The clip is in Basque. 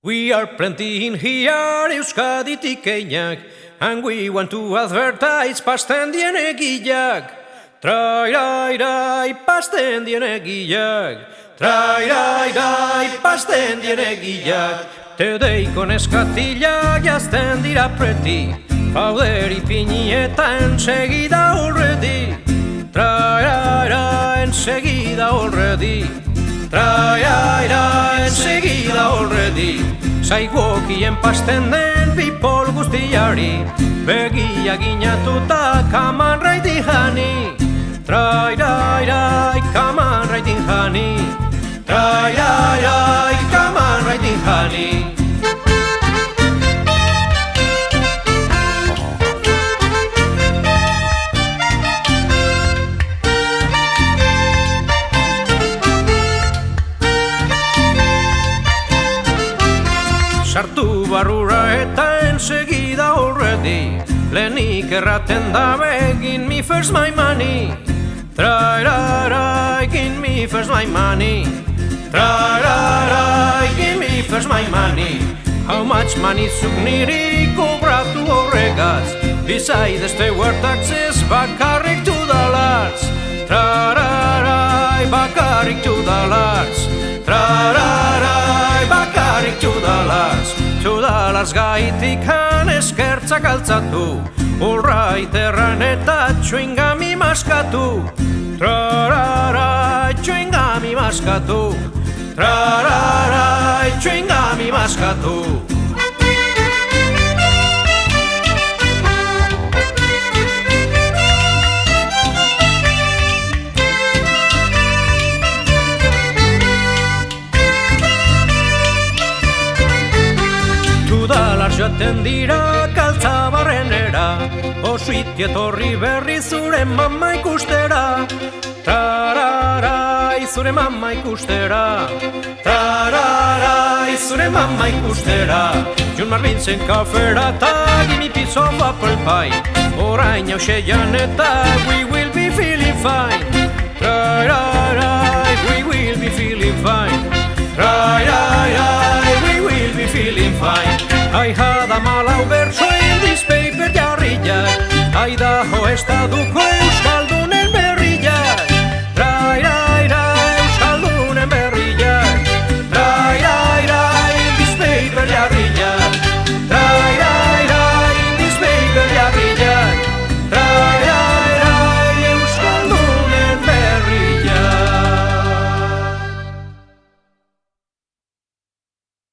We are plenty in here, Euskaditik einak, and we want to advertise pasten dien egiak. Trai, pasten dien egiak. Trai, pasten dien egiak. Tedeiko neskatilak jazten dira preti, powder ipini eta enseguida already. Trai, enseguida already. Trai, enseguida already. Saigokien pasten den people guztiari, begia ginatuta kaman raidin jani. Trai, kaman raidin jani. Trai, kaman raidin jani. Sartu barrura eta enseguida already, lehenik erraten da begin me first my money. Trai, give me first my money. Trai, give me first my money. How much money zuk niri kobratu horregaz, besides steward taxes bakarrik $2. Trai, bakarrik $2. Trai, bakarrik $2. $2 gaitikan eskertzak altzatu, urrait erran eta txuingami maskatu. Trai, txuingami maskatu. Trai, txuingami maskatu. $2 jaten dira kaltzabarrenera, osuiti etorri berri zure mama ikustera. Tararai, zure mama ikustera. Tararai, zure mama ikustera. Jun Marvintzen kafera eta give me piece of apple pie. Orain hauseian eta we will be feeling fine. Tararai, we will be feeling fine. Tararai, we will be feeling fine. I had a malau berso in this paper jarriak, Idaho estaduko euskal